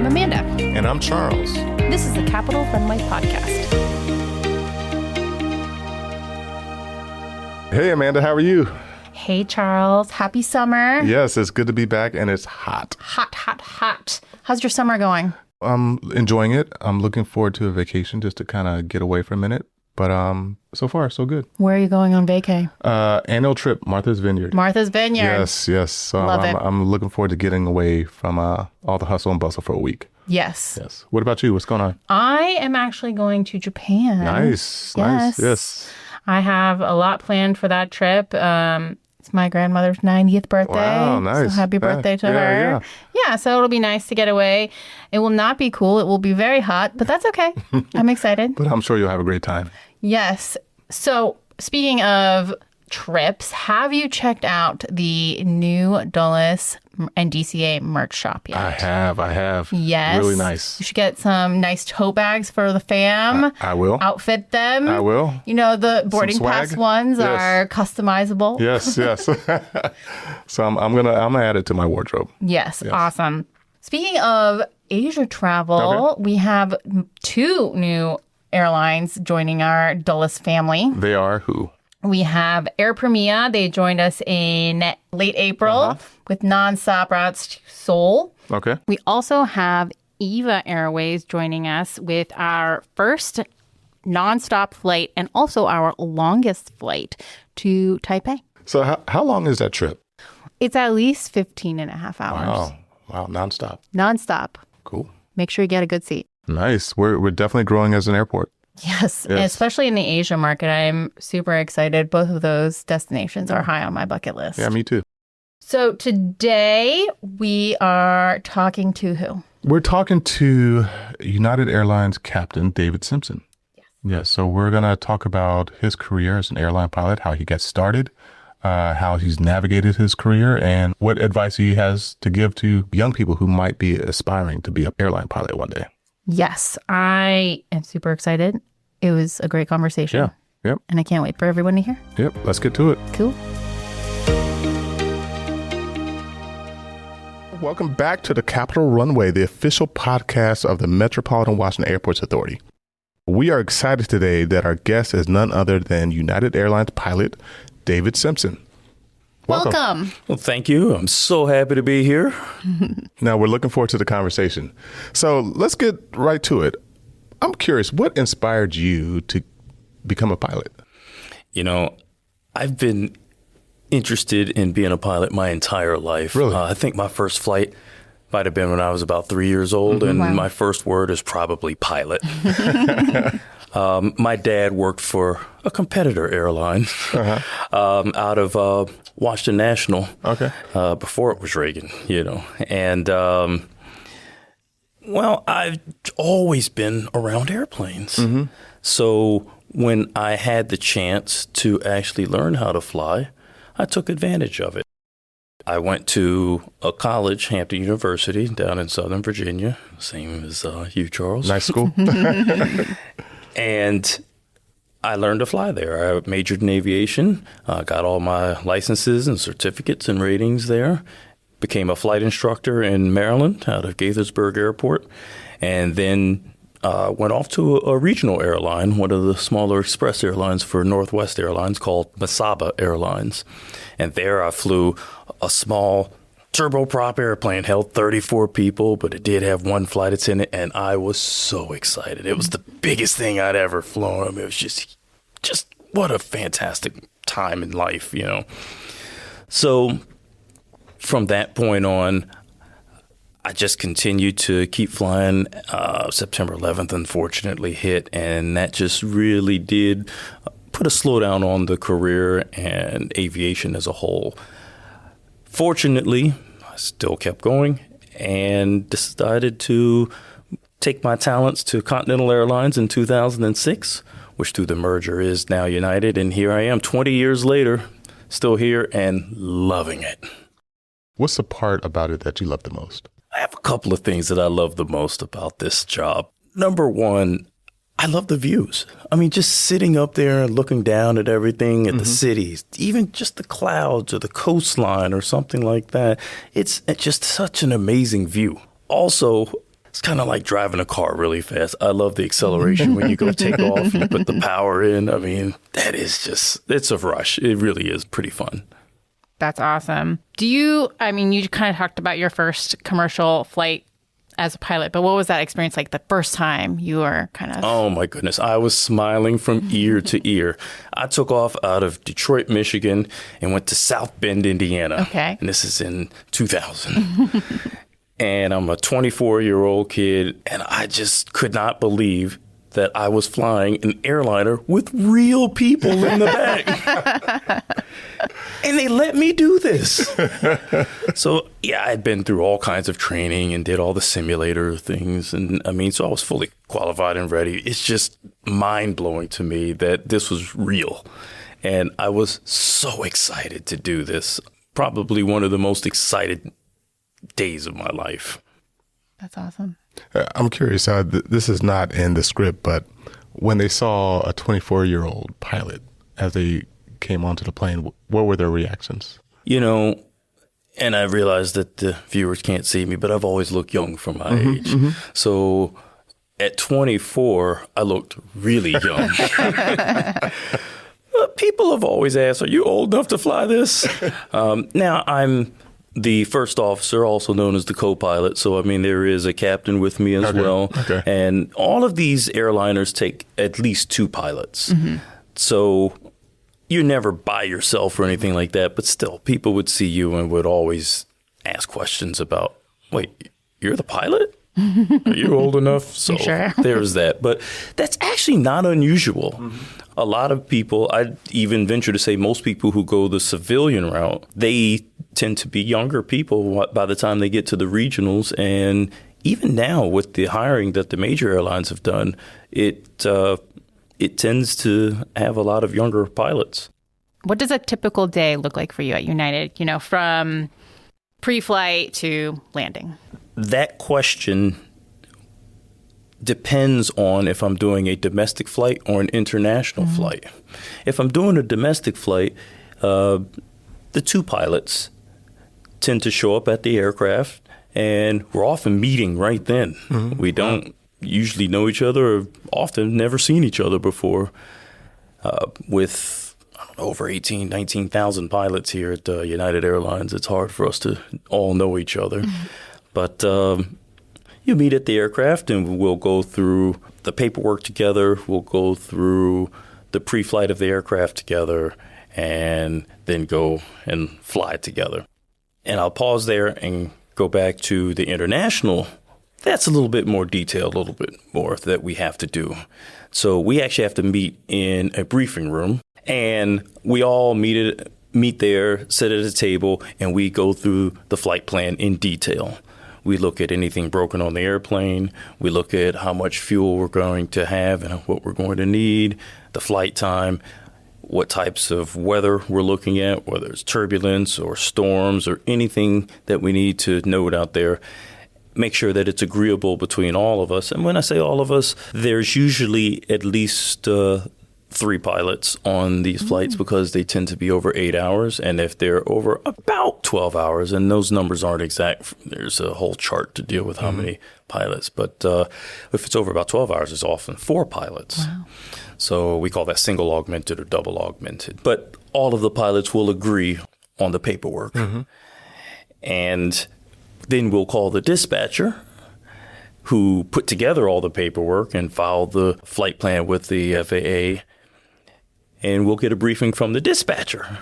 Amanda. And I'm Charles. This is the Capital Runway Podcast. Hey, Amanda, how are you? Hey, Charles. Happy summer. Yes, it's good to be back, and it's hot. Hot, hot, hot. How's your summer going? I'm enjoying it. I'm looking forward to a vacation just to kind of get away for a minute. But so far, so good. Where are you going on vacay? Annual trip, Martha's Vineyard. Martha's Vineyard. Yes. So I'm looking forward to getting away from all the hustle and bustle for a week. Yes. What about you? What's going on? I am actually going to Japan. Nice. Yes. I have a lot planned for that trip. It's my grandmother's 90th birthday. Wow, nice. So happy birthday to her. Yeah, so it'll be nice to get away. It will not be cool. It will be very hot, but that's okay. I'm excited. But I'm sure you'll have a great time. Yes. So speaking of trips, have you checked out the new Dulles and DCA merch shop yet? I have. Yes. Really nice. You should get some nice tote bags for the fam. I will. Outfit them. I will. You know, the boarding pass ones are customizable. Yes. So I'm gonna add it to my wardrobe. Yes. Awesome. Speaking of Asia travel, we have 2 new airlines joining our Dulles family. They are who? We have Air Premia. They joined us in late April with nonstop routes to Seoul. Okay. We also have EVA Airways joining us with our first nonstop flight and also our longest flight to Taipei. So how long is that trip? It's at least 15 and a half hours. Wow. Nonstop. Nonstop. Cool. Make sure you get a good seat. Nice. We're definitely growing as an airport. Yes, especially in the Asia market. I'm super excited. Both of those destinations are high on my bucket list. Yeah, me too. So today we are talking to who? We're talking to United Airlines Captain David Simpson. Yes. So we're going to talk about his career as an airline pilot, how he got started, how he's navigated his career, and what advice he has to give to young people who might be aspiring to be an airline pilot one day. Yes, I am super excited. It was a great conversation. Yeah. Yep. And I can't wait for everyone to hear. Yep. Let's get to it. Cool. Welcome back to the Capital Runway, the official podcast of the Metropolitan Washington Airports Authority. We are excited today that our guest is none other than United Airlines pilot David Simpson. Welcome. Well, thank you. I'm so happy to be here. Now, we're looking forward to the conversation. So let's get right to it. I'm curious, what inspired you to become a pilot? You know, I've been interested in being a pilot my entire life. Really? I think my first flight might have been when I was about 3 years old, and my first word is probably pilot. My dad worked for a competitor airline out of Washington National before it was Reagan, And, I've always been around airplanes. So when I had the chance to actually learn how to fly, I took advantage of it. I went to a college, Hampton University, down in Southern Virginia, same as you, Charles. Nice school. And I learned to fly there. I majored in aviation, got all my licenses and certificates and ratings there, became a flight instructor in Maryland out of Gaithersburg Airport, and then went off to a regional airline, one of the smaller express airlines for Northwest Airlines called Musca Airlines. And there I flew a small turboprop airplane, held 34 people, but it did have one flight attendant, and I was so excited. It was the biggest thing I'd ever flown. It was just what a fantastic time in life, So from that point on, I just continued to keep flying. September 11th, unfortunately, hit, and that just really did put a slowdown on the career and aviation as a whole. Fortunately, I still kept going and decided to take my talents to Continental Airlines in 2006, which through the merger is now United. And here I am 20 years later, still here and loving it. What's the part about it that you love the most? I have a couple of things that I love the most about this job. Number one, I love the views. I mean, just sitting up there and looking down at everything, at the cities, even just the clouds or the coastline or something like that. It's just such an amazing view. Also, It's kind of like driving a car really fast. I love the acceleration when you go take off, you put the power in. I mean, that is just, it's a rush. It really is pretty fun. That's awesome. You kind of talked about your first commercial flight as a pilot, but what was that experience like the first time you were kind of... Oh my goodness. I was smiling from ear to ear. I took off out of Detroit, Michigan and went to South Bend, Indiana. Okay. And this is in 2000. And I'm a 24-year-old kid, and I just could not believe that I was flying an airliner with real people in the back. And they let me do this. So, yeah, I'd been through all kinds of training and did all the simulator things. And so I was fully qualified and ready. It's just mind-blowing to me that this was real. And I was so excited to do this. Probably one of the most excited days of my life. That's awesome. I'm curious, this is not in the script, but when they saw a 24-year-old pilot as they came onto the plane, what were their reactions? And I realize that the viewers can't see me, but I've always looked young for my age. Mm-hmm. So at 24, I looked really young. People have always asked, are you old enough to fly this? Now, I'm the first officer, also known as the co-pilot. So, there is a captain with me as well. Okay. And all of these airliners take at least 2 pilots. Mm-hmm. So you're never by yourself or anything like that. But still, people would see you and would always ask questions about, wait, you're the pilot? Are you old enough? So sure. There's that. But that's actually not unusual. Mm-hmm. A lot of people, I'd even venture to say most people who go the civilian route, they tend to be younger people by the time they get to the regionals. And even now with the hiring that the major airlines have done, it tends to have a lot of younger pilots. What does a typical day look like for you at United, from pre-flight to landing? That question depends on if I'm doing a domestic flight or an international mm-hmm. flight. If I'm doing a domestic flight, the 2 pilots tend to show up at the aircraft, and we're often meeting right then. Mm-hmm. We don't usually know each other or often never seen each other before. With over 19,000 pilots here at United Airlines, it's hard for us to all know each other. Mm-hmm. But you meet at the aircraft, and we'll go through the paperwork together. We'll go through the pre-flight of the aircraft together, and then go and fly together. And I'll pause there and go back to the international. That's a little bit more detailed, a little bit more that we have to do. So we actually have to meet in a briefing room, and we all meet there, sit at a table, and we go through the flight plan in detail. We look at anything broken on the airplane. We look at how much fuel we're going to have and what we're going to need, the flight time, what types of weather we're looking at, whether it's turbulence or storms or anything that we need to note out there. Make sure that it's agreeable between all of us. And when I say all of us, there's usually at least 3 pilots on these flights because they tend to be over 8 hours. And if they're over about 12 hours, and those numbers aren't exact, there's a whole chart to deal with how many pilots. But if it's over about 12 hours, it's often 4 pilots. Wow. So we call that single augmented or double augmented. But all of the pilots will agree on the paperwork. Mm-hmm. And then we'll call the dispatcher, who put together all the paperwork and filed the flight plan with the FAA. And we'll get a briefing from the dispatcher.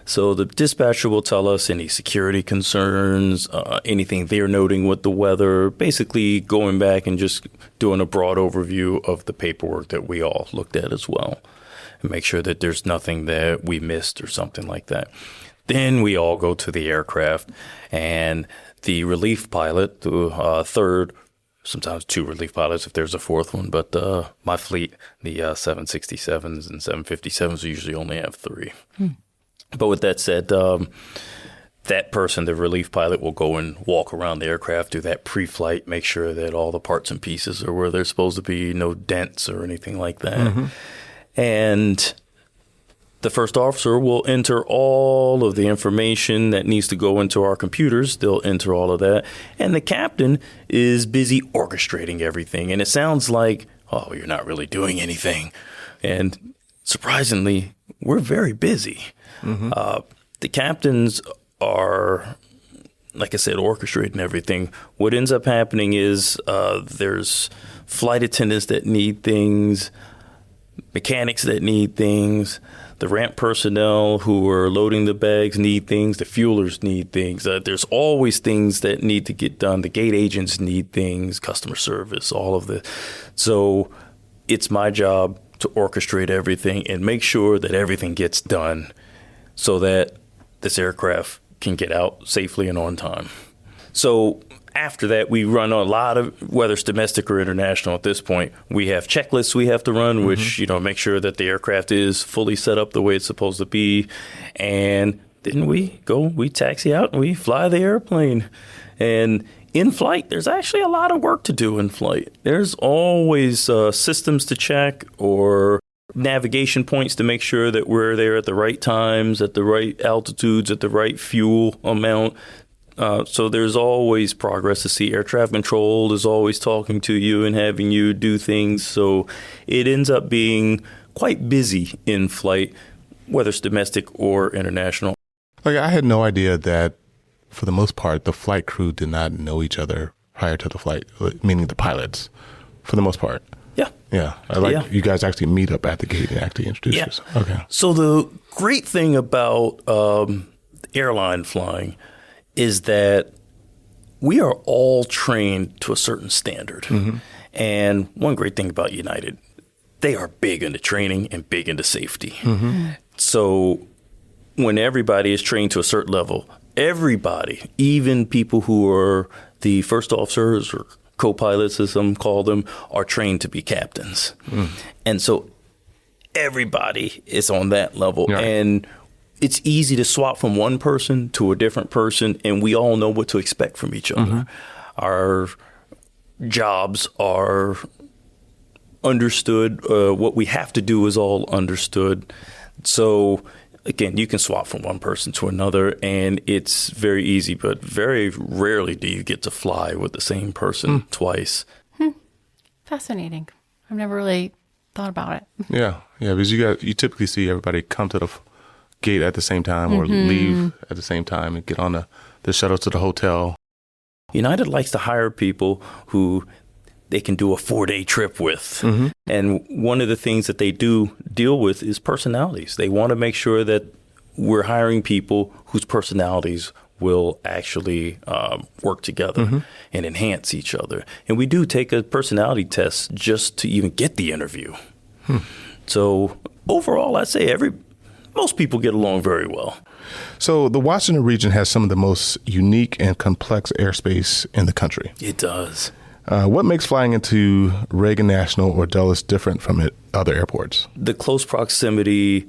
So the dispatcher will tell us any security concerns, anything they're noting with the weather, basically going back and just doing a broad overview of the paperwork that we all looked at as well, and make sure that there's nothing that we missed or something like that. Then we all go to the aircraft, and the relief pilot, the third, sometimes 2 relief pilots if there's a 4th one, but my fleet, the 767s and 757s, usually only have 3. But with that said, that person, the relief pilot, will go and walk around the aircraft, do that pre-flight, make sure that all the parts and pieces are where they're supposed to be, no dents or anything like that. Mm-hmm. And The first officer will enter all of the information that needs to go into our computers. They'll enter all of that. And the captain is busy orchestrating everything. And it sounds like, oh, you're not really doing anything. And surprisingly, we're very busy. The captains are, like I said, orchestrating everything. What ends up happening is there's flight attendants that need things, mechanics that need things. The ramp personnel who are loading the bags need things. The fuelers need things. There's always things that need to get done. The gate agents need things, customer service, all of the. So it's my job to orchestrate everything and make sure that everything gets done so that this aircraft can get out safely and on time. So after that, we run a lot of, whether it's domestic or international at this point, we have checklists we have to run, which, make sure that the aircraft is fully set up the way it's supposed to be. And then we taxi out and we fly the airplane. And in flight, there's actually a lot of work to do in flight. There's always systems to check or navigation points to make sure that we're there at the right times, at the right altitudes, at the right fuel amount. So there's always progress to see. Air traffic control is always talking to you and having you do things. So it ends up being quite busy in flight, whether it's domestic or international. Like, I had no idea that, for the most part, the flight crew did not know each other prior to the flight, meaning the pilots, for the most part. Yeah. Yeah. You guys actually meet up at the gate and actually introduce yourself. Okay. So the great thing about airline flying is that we are all trained to a certain standard. And one great thing about United, they are big into training and big into safety. So when everybody is trained to a certain level, everybody, even people who are the first officers or co-pilots, as some call them, are trained to be captains. And so everybody is on that level. Yeah. And it's easy to swap from one person to a different person, and we all know what to expect from each other. Our jobs are understood. What we have to do is all understood. So, again, you can swap from one person to another, and it's very easy, but very rarely do you get to fly with the same person twice. Fascinating. I've never really thought about it. Yeah, because you typically see everybody come to the gate at the same time or leave at the same time and get on the shuttle to the hotel. United likes to hire people who they can do a 4-day trip with. And one of the things that they do deal with is personalities. They want to make sure that we're hiring people whose personalities will actually work together and enhance each other. And we do take a personality test just to even get the interview. So overall, I'd say most people get along very well. So the Washington region has some of the most unique and complex airspace in the country. It does. What makes flying into Reagan National or Dulles different from other airports? The close proximity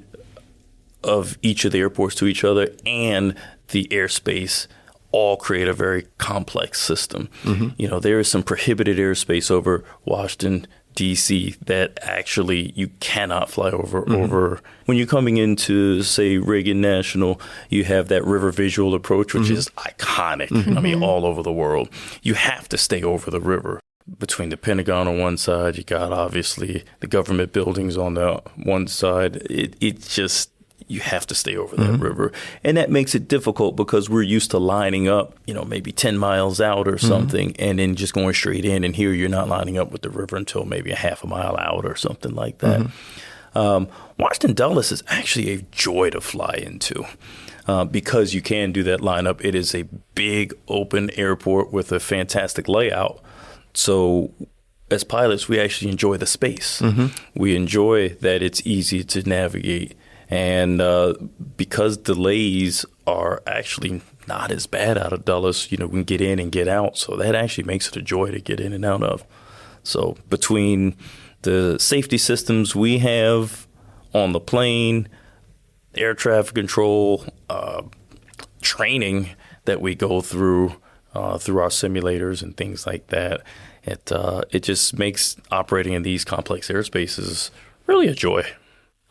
of each of the airports to each other and the airspace all create a very complex system. There is some prohibited airspace over Washington, D.C. that actually you cannot fly over. When you're coming into, say, Reagan National, you have that river visual approach, which is iconic. I mean, all over the world. You have to stay over the river. Between the Pentagon on one side, you got obviously the government buildings on the one side. It's just, you have to stay over that river. And that makes it difficult because we're used to lining up, maybe 10 miles out or something, and then just going straight in. And here you're not lining up with the river until maybe a half a mile out or something like that. Washington Dulles is actually a joy to fly into because you can do that lineup. It is a big open airport with a fantastic layout. So as pilots, we actually enjoy the space. We enjoy that it's easy to navigate. And because delays are actually not as bad out of Dulles, we can get in and get out. So that actually makes it a joy to get in and out of. So between the safety systems we have on the plane, air traffic control, training that we go through our simulators and things like that, it just makes operating in these complex airspaces really a joy.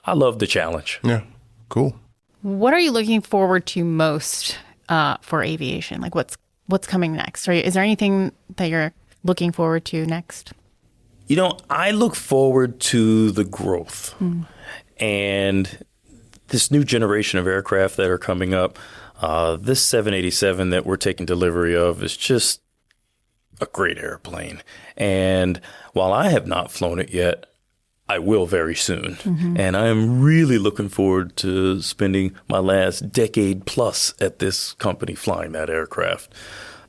I love the challenge. Yeah. Cool. What are you looking forward to most for aviation? Like what's coming next? Or is there anything that you're looking forward to next? I look forward to the growth and this new generation of aircraft that are coming up. This 787 that we're taking delivery of is just a great airplane. And while I have not flown it yet, I will very soon. And I am really looking forward to spending my last decade plus at this company flying that aircraft.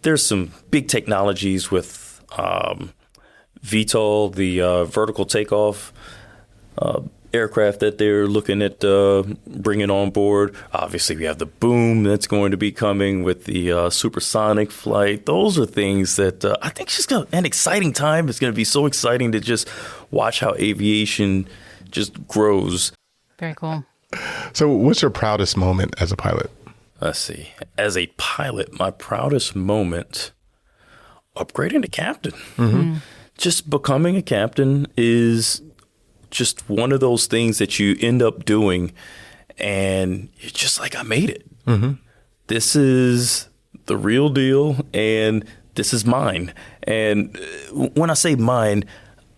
There's some big technologies with VTOL, the vertical takeoff aircraft that they're looking at bringing on board. Obviously, we have the boom that's going to be coming with the supersonic flight. Those are things that I think it's just an exciting time. It's going to be so exciting to just watch how aviation just grows. Very cool. So what's your proudest moment as a pilot? Let's see. As a pilot, my proudest moment, upgrading to captain. Just becoming a captain is just one of those things that you end up doing and you're just like, I made it. This is the real deal and this is mine. And when I say mine,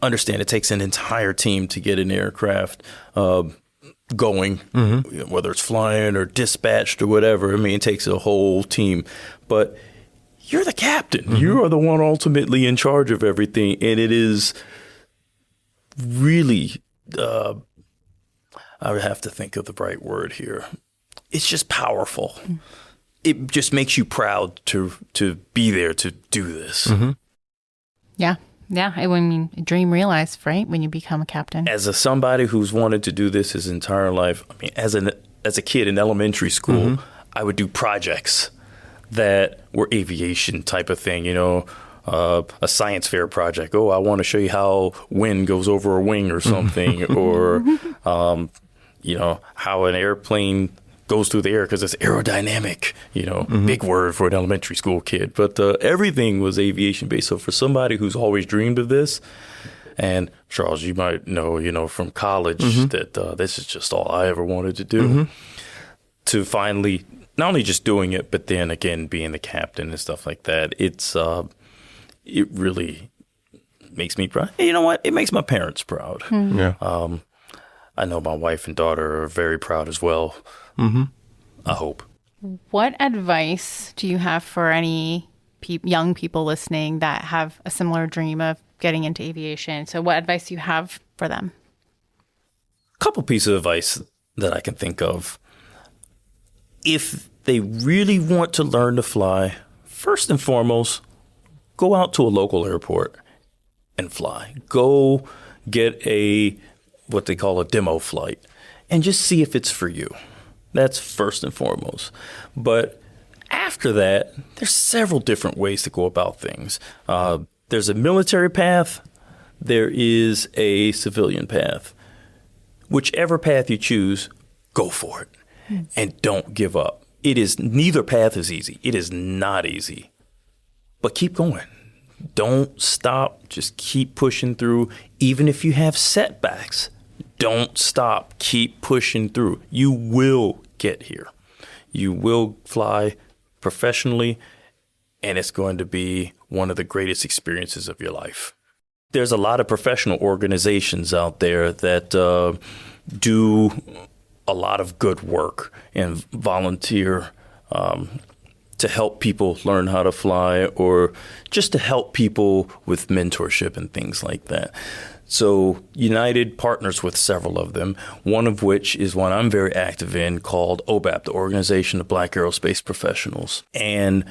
understand it takes an entire team to get an aircraft going, whether it's flying or dispatched or whatever. I mean, it takes a whole team. But you're the captain. You are the one ultimately in charge of everything. And it is really, I would have to think of the right word here. It's just powerful. It just makes you proud to be there to do this. Yeah. I mean, a dream realized, right? When you become a captain. As somebody who's wanted to do this his entire life, I mean, as a kid in elementary school, I would do projects that were aviation type of thing, a science fair project. Oh, I want to show you how wind goes over a wing or something, or, how an airplane goes through the air because it's aerodynamic, big word for an elementary school kid. But everything was aviation based. So for somebody who's always dreamed of this, and Charles, you might know, from college that this is just all I ever wanted to do, to finally not only just doing it, but then again, being the captain and stuff like that. It really makes me proud. And you know what? It makes my parents proud. Yeah. I know my wife and daughter are very proud as well. I hope. What advice do you have for any young people listening that have a similar dream of getting into aviation? So what advice do you have for them? A couple pieces of advice that I can think of. If they really want to learn to fly, first and foremost, go out to a local airport and fly. Go get what they call a demo flight and just see if it's for you. That's first and foremost. But after that, there's several different ways to go about things. There's a military path. There is a civilian path. Whichever path you choose, go for it. And don't give up. Neither path is easy. It is not easy. But keep going. Don't stop. Just keep pushing through. Even if you have setbacks, don't stop. Keep pushing through. You will get here. You will fly professionally, and it's going to be one of the greatest experiences of your life. There's a lot of professional organizations out there that do a lot of good work and volunteer to help people learn how to fly, or just to help people with mentorship and things like that. So United partners with several of them, one of which is one I'm very active in called OBAP, the Organization of Black Aerospace Professionals. And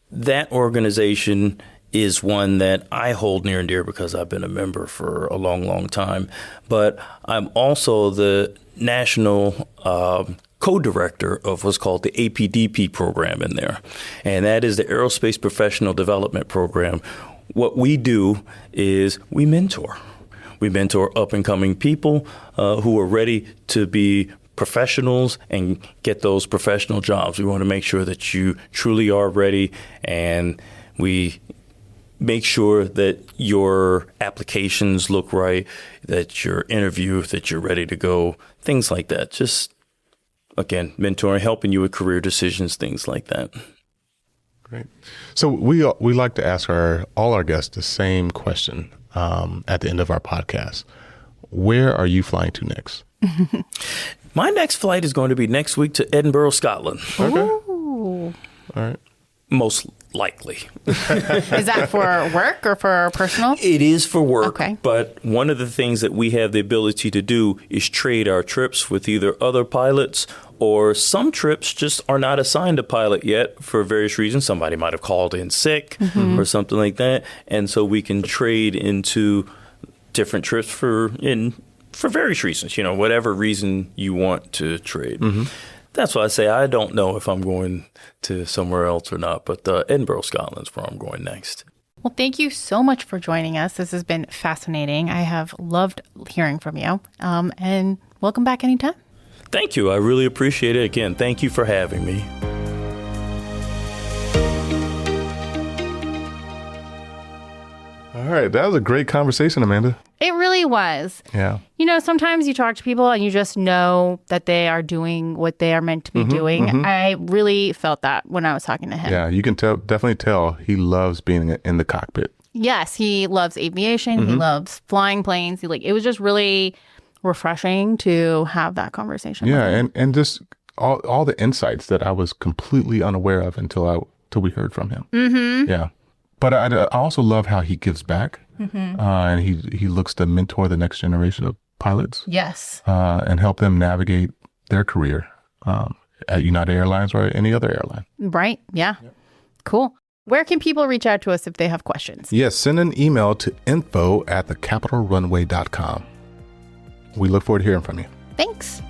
that organization is one that I hold near and dear because I've been a member for a long, long time. But I'm also the national co-director of what's called the APDP program in there. And that is the Aerospace Professional Development Program. What we do is we mentor. We mentor up-and-coming people who are ready to be professionals and get those professional jobs. We want to make sure that you truly are ready, and we make sure that your applications look right, that your interview, that you're ready to go, things like that. Just again, mentoring, helping you with career decisions, things like that. Great. So we like to ask all our guests the same question at the end of our podcast. Where are you flying to next? My next flight is going to be next week to Edinburgh, Scotland. Okay. Ooh. All right. Most likely. Is that for work or for personal? It is for work. Okay. But one of the things that we have the ability to do is trade our trips with either other pilots, or some trips just are not assigned a pilot yet for various reasons. Somebody might have called in sick or something like that. And so we can trade into different trips for various reasons, whatever reason you want to trade. That's why I say I don't know if I'm going to somewhere else or not, but Edinburgh, Scotland is where I'm going next. Well, thank you so much for joining us. This has been fascinating. I have loved hearing from you. And welcome back anytime. Thank you. I really appreciate it. Again, thank you for having me. All right. That was a great conversation, Amanda. It really was. Yeah. Sometimes you talk to people and you just know that they are doing what they are meant to be doing. I really felt that when I was talking to him. Yeah. You can definitely tell he loves being in the cockpit. Yes. He loves aviation. He loves flying planes. It was just really refreshing to have that conversation. Yeah. And just all the insights that I was completely unaware of until we heard from him. Yeah. But I also love how he gives back, and he looks to mentor the next generation of pilots. Yes. And help them navigate their career at United Airlines or any other airline. Right. Yeah. Cool. Where can people reach out to us if they have questions? Yes, send an email to info@thecapitalrunway.com. We look forward to hearing from you. Thanks.